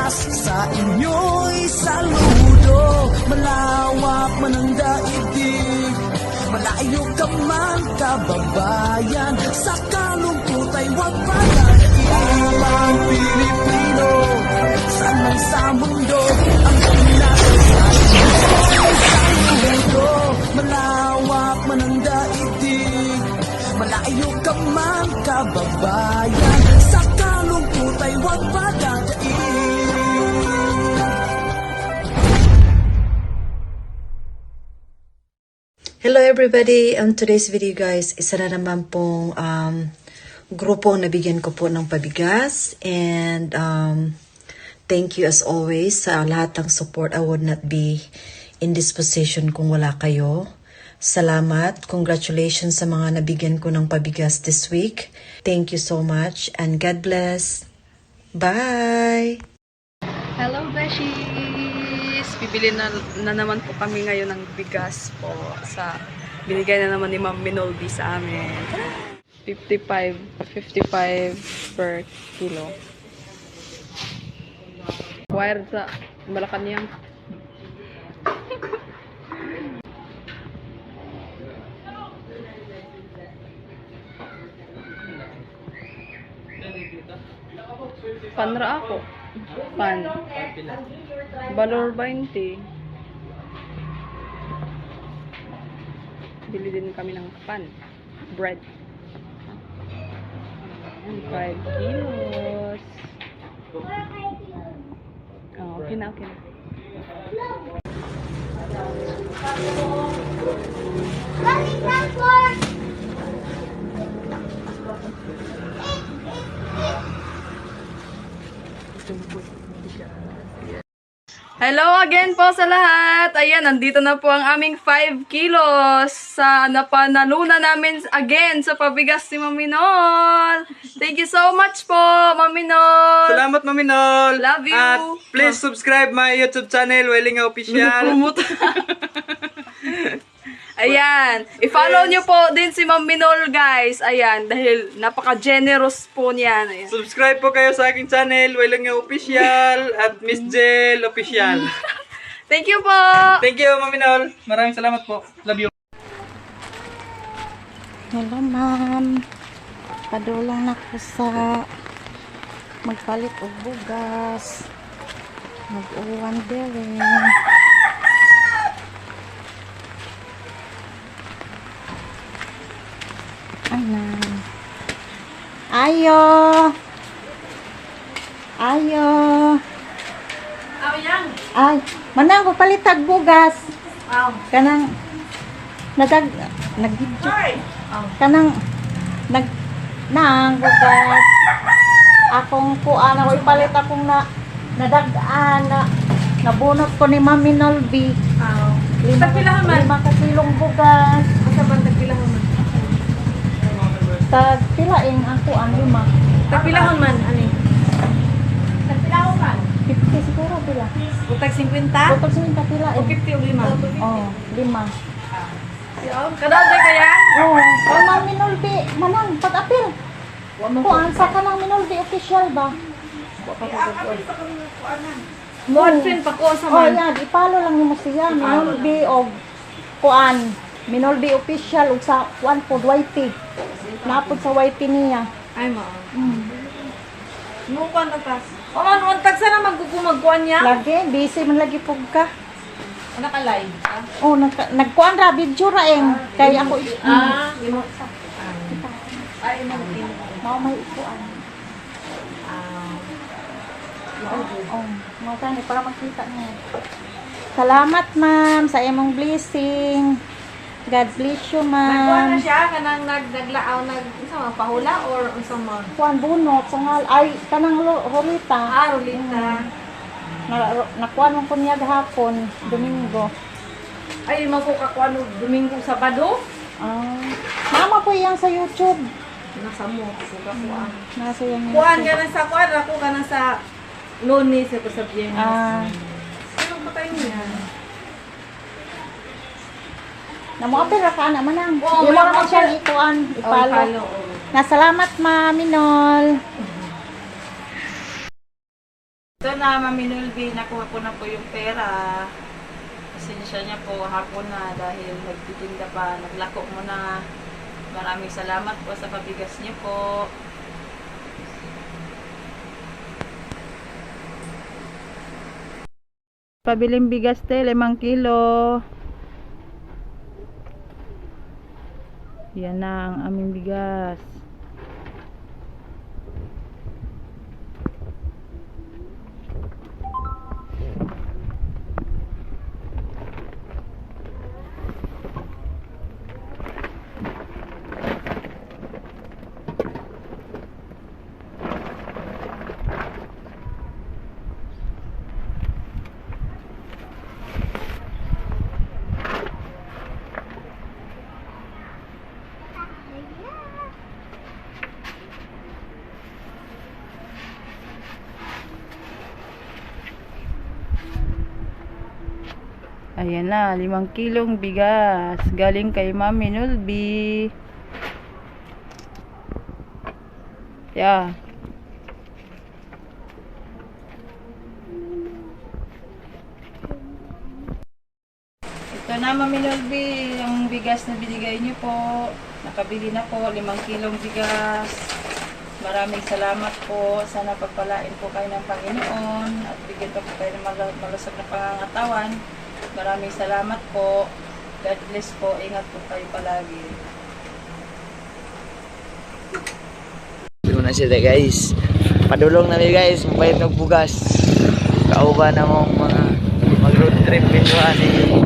Pinas sa inyo'y saludo. Malawak man ang daigdig, malayo ka man kababayan, sa kalungkot ay huwag palatiin. Ang Pilipino, saan man sa mundo, ang Pinas sa inyo'y saludo. Malawak man ang daigdig, malayo ka man kababayan, sa kalungkot ay huwag padadaig. Hello everybody! On today's video guys, isa na naman pong grupo na bigyan ko po ng pabigas. And thank you as always sa lahat ng support. I would not be in this position kung wala kayo. Salamat. Congratulations sa mga nabigyan ko ng pabigas this week. Thank you so much and God bless. Bye! Hello, Beshies! Bibili na naman po kami ngayon ng bigas po sa binigay na naman ni Ma'am Minolby sa amin. 55 per kilo. Wire sa Malacanang. Panra ako. Pan. Valor 20. Bili din kami ng pan. Bread. 5 kilos. Oh, okay na, okay na. Hello again po sa lahat. Ayan, nandito na po ang aming 5 kilos sa napanalunan namin again sa pabigas ni Ma'am Minol. Thank you so much po, Ma'am Minol. Salamat, Ma'am Minol. Love you. At please subscribe my YouTube channel, Welinga Official. Ayan, i-follow nyo po din si Ma'am Minol guys. Ayan, dahil napaka-generous po niyan. Ayan. Subscribe po kayo sa aking channel, Welinga Official at Miss Jel Official. Thank you po. Thank you, Ma'am Minol. Maraming salamat po. Love you. Hello, ma'am. Padulong na ko sa magpalit og bugas. Mag-uwan din. Ayan. Ayo. Ayo. Ay, manang ko palitag bugas. Kanang nag-video. Kanang nang bugas. Akong kuan ako ipalit akong nadagaan na nabunot ko ni Mami Nolby. Lima ka kilong bugas. Asa ba tagpilahon man? Tagpilaing ako ang 5. Tagpilahon man, ani? Tagpilahon man? 50 siguro pila. Butag 50? Butag 50 pila O 50 o 5? Oh, 5. Kadagdag kaya? Oh, ang Mami Nolby, manang pag-apil. Kuan sa kanang Minolby official ba? Mod friend pa ko sa Oh, man. yan, ipalo lang mo siya Minolby og kuan. Minolby official og sa kuan pod YT. Napod sa YT niya. Ay ma. Mukuan na tas. O man, untag sana magkukumagkuan niya? Lagi, busy man lagi pug ka. Naka-live ka? Oh, nagkuan ra video ra kay ako Ay, mao may ikuan. Oh, mao tani para makita niya. Salamat ma'am sa imong blessing. God bless you nagkuan na ma'am. siya, kanang naglaaw, isa mga pahula or unsa man? Kuan bunot sangal ay kanang rolita. Rolita. Nakuan mo ko niya gahapon, Domingo. Ay, magkukakuan Domingo, Sabado? Mama po yang sa YouTube. Nasa mo, kukakuan. Nasa yung Kuan ka na sa kuan, ako ka na sa Lunes, ako sa Biyernes. Anong patay niya? Namuapil ra ka na manang. Oo, Imo wala na ko siya siya. ikuan, ipalo. Ipalo. Nasalamat ma Minol. Ito na, Mami Nulby, nakuha ko na po yung pera. Pasensya niya po, hapon na dahil nagtitinda pa, naglako muna. Maraming salamat po sa pabigas niyo po. Pabiling bigas te, 5 kilo. Yan na ang aming bigas. Ayan na, 5 kilong bigas. Galing kay Mami Nulby. Yeah. Ito na, Mami Nulby, yung bigas na binigay niyo po. Nakabili na po, 5 kilong bigas. Maraming salamat po. Sana pagpalain po kayo ng Panginoon at bigyan pa po kayo ng malusog na pangangatawan. Maraming salamat po. God bless po. Ingat po kayo palagi. Ito na sila guys. Padulong na guys. Mabayad ng bugas. Kauba na mong mga mag-road trip pintuan eh.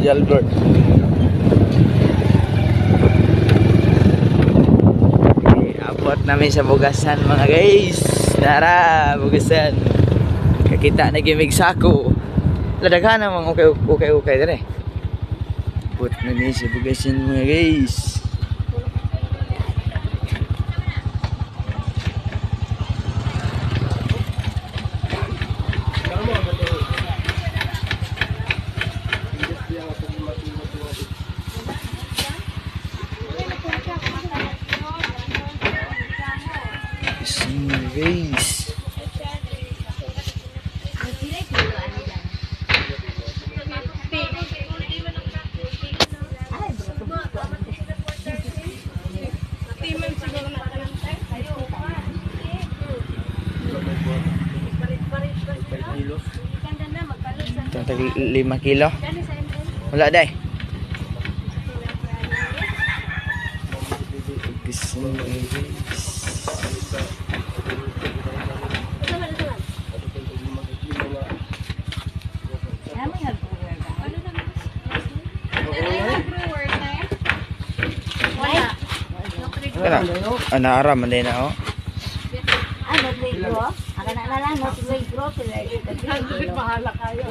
Albert. Okay, abot namin sa bugasan mga guys. Tara, bugasan. Kakita na gimig sako. Ladaghan namang okay dire. Abot namin sa bugasan mga guys. Guys, tag 5 kilo. Wala day. Naara man din na oh. Ano bro? Akan na lang no bro pila ito. Bahala kayo.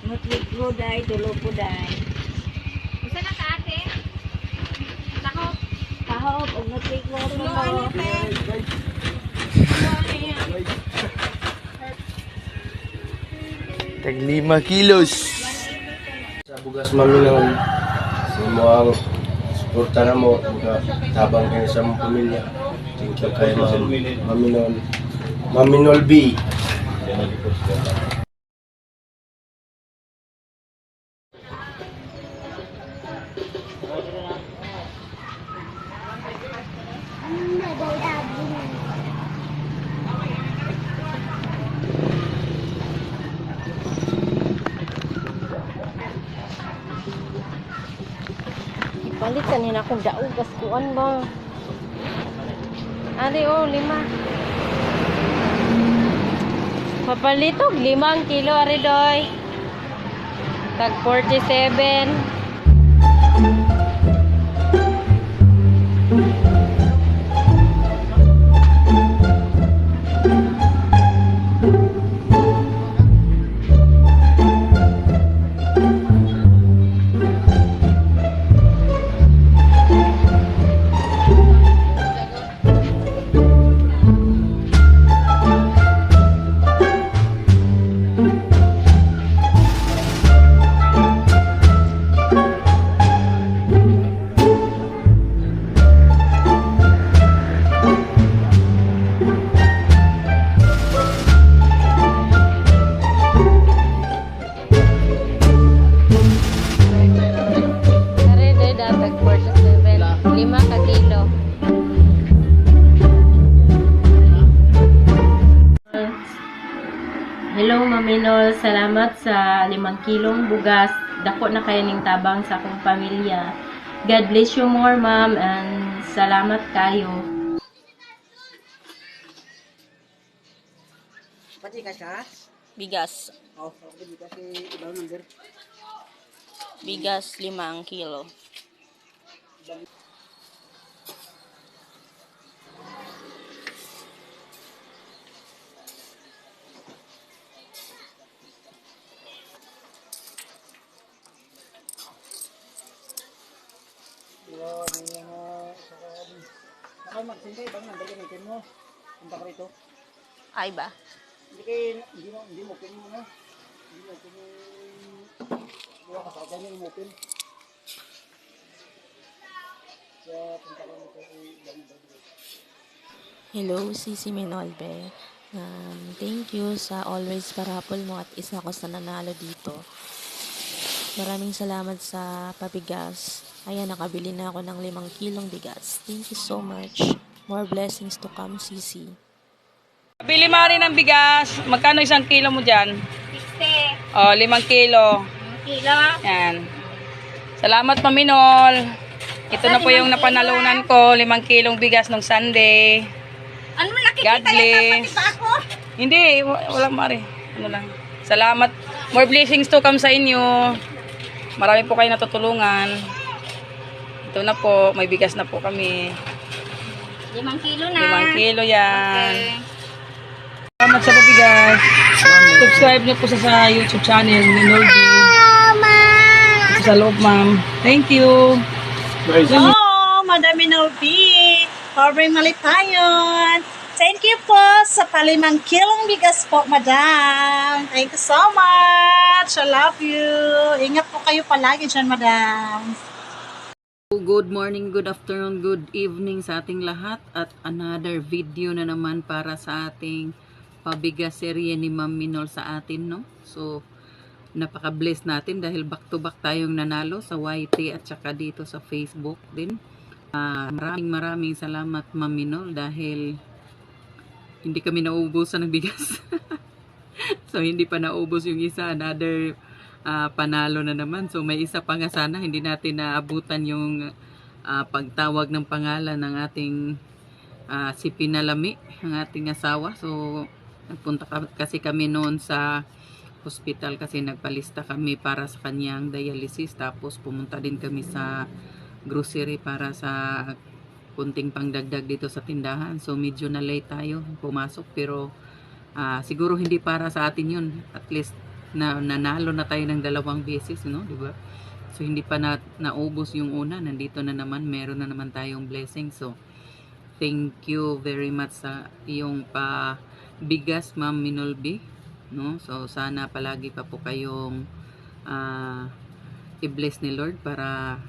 Nutlig bro dai tulo po dai. Usa na ka ate? Kahop. Kahop og nutlig bro tulo. Tag 5 kilos. Sa bugas maminaw sa mga suporta na mo tabang kayo sa mong pamilya. Thank you kay Mami Nulby. Palit kanin akong daog gaskuan ba? Ari oh 5. Papalitog 5 kilo ari doy. Tag 47. Minol, salamat sa 5 kilong bugas. Dako na kayo ning tabang sa akong pamilya. God bless you more, ma'am, and salamat kayo. Bigas. Bigas 5 kilo. Ay ba? Hello, Sisi Minolbe. Thank you sa always parapol mo at isa ko sa nanalo dito. Maraming salamat sa pabigas. Ayan, nakabili na ako ng 5 kilong bigas. Thank you so much. More blessings to come, Sisi. Bili Mari ng bigas. Magkano 1 kilo mo dyan? 60 Oh, 5 kilo. kilo. Yan. Salamat, Maminol. Ito na po yung napanalunan ko. 5 kilong bigas nung Sunday. Ano mo God nakikita yan? bless. Pati ba ako? Hindi, wala Mari. Ano lang. Salamat. More blessings to come sa inyo. Marami po kayo natutulungan. Ito na po. May bigas na po kami. 5 kilo na. 5 kilo yan. Okay. Salamat sa pabigas. Subscribe niyo po sa YouTube channel ni Norby. Ito sa loob, ma'am. Thank you. Hello, Madam Minolbi. Pobre Malipayon. Thank you po sa 5 kilong bigas po, Madam. Thank you so much. I love you. Ingat po kayo palagi dyan, Madam. Good morning, good afternoon, good evening sa ating lahat at another video na naman para sa ating pabigas serye ni Ma'am Minol sa atin, no? So, napaka-bless natin dahil back-to-back tayong nanalo sa YT at saka dito sa Facebook din. Maraming salamat, Ma'am Minol, dahil hindi kami nauubusan ng bigas. So, hindi pa naubos yung isa, another panalo na naman. So may isa pa nga sana, hindi natin naabutan yung pagtawag ng pangalan ng ating si Pinalami, ang ating asawa. So nagpunta kasi kami noon sa hospital kasi nagpalista kami para sa kanyang dialysis. Tapos pumunta din kami sa grocery para sa kunting pangdagdag dito sa tindahan. So medyo na late tayo pumasok, pero siguro hindi para sa atin yun. At least nanalo na tayo ng 2 beses, no, di ba? So hindi pa naubos yung una, nandito na naman, meron na naman tayong blessing. So thank you very much sa iyong pabigas, Ma'am Minolbi, no? So sana palagi pa po kayong i-bless ni Lord para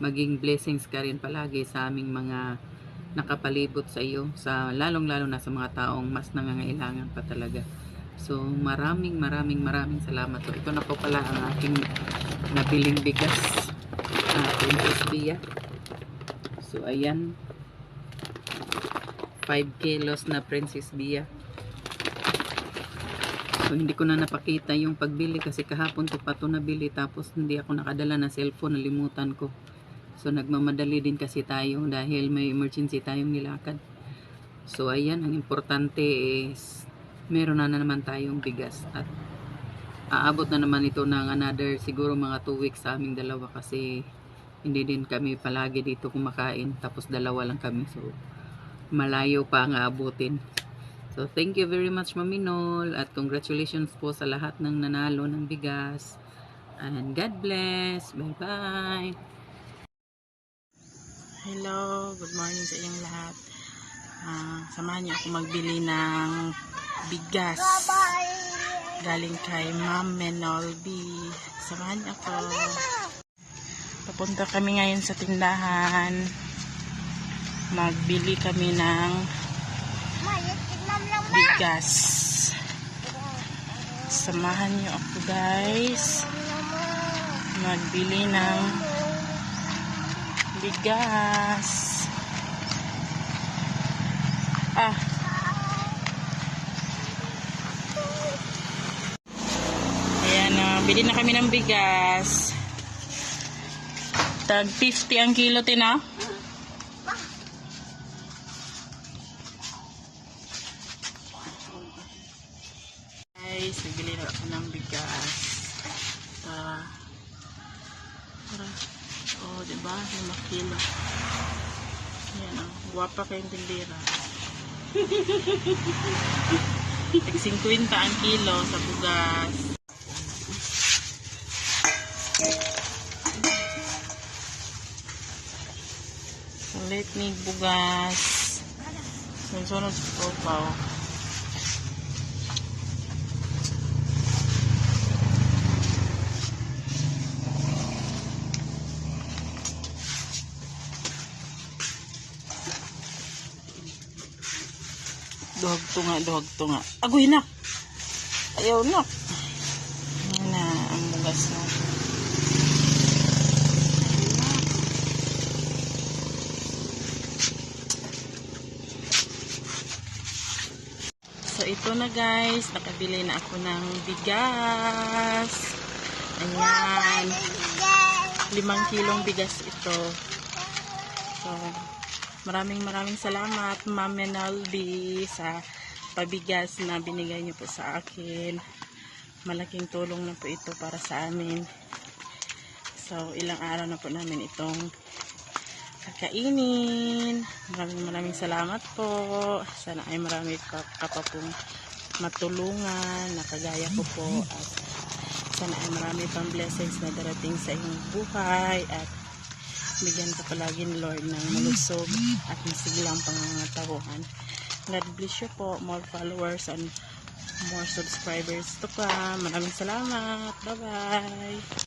maging blessings ka rin palagi sa aming mga nakapalibot sa iyo, sa lalong-lalo na sa mga taong mas nangangailangan pa talaga. So maraming salamat. So ito na po pala ang aking nabiling bigas, Princess Bia. So ayan, 5 kilos na Princess Bia. So hindi ko na napakita yung pagbili kasi kahapon ko pa ito nabili, tapos hindi ako nakadala na cellphone, nalimutan ko. So nagmamadali din kasi tayo dahil may emergency tayong nilakad. So ayan, ang importante is meron na naman tayong bigas at aabot na naman ito ng another siguro mga 2 weeks sa aming dalawa kasi hindi din kami palagi dito kumakain, tapos 2 lang kami, so malayo pa ang aabutin. So thank you very much, Ma'am Minol, at congratulations po sa lahat ng nanalo ng bigas, and God bless. Bye bye. Hello, good morning sa inyong lahat. Samahan niyo ako magbili ng bigas galing kay Ma'am Minolbi. Samahan niyo ako. Papunta kami ngayon sa tindahan. Magbili kami ng bigas. Samahan niyo ako, guys. Magbili ng bigas. Bili na kami ng bigas. Tag 50 ang kilo, Tina. Guys, nagbili na ako ng bigas. Oh, diba? 5 kilo. Yan, oh. Guwapa kayong tindera. Tag 50 ang kilo sa bugas. Ulit ni bugas. Sunod sa popaw. Duhag tunga. Agoy na. Ayaw na. Yan na ang bugas na. So ito na guys, nakabili na ako ng bigas. Ayan. 5 kilong bigas ito. So maraming salamat Ma'am Menalby sa pabigas na binigay niyo po sa akin. Malaking tulong na po ito para sa amin. So ilang araw na po namin itong kakainin. Maraming salamat po. Sana ay marami ka pa pong matulungan na kagaya ko po, at sana ay marami pang blessings na darating sa inyong buhay, at bigyan ka palagi ni Lord ng malusog at masiglang pangangatawan. God bless you po. More followers and more subscribers to come. Maraming salamat. Bye-bye.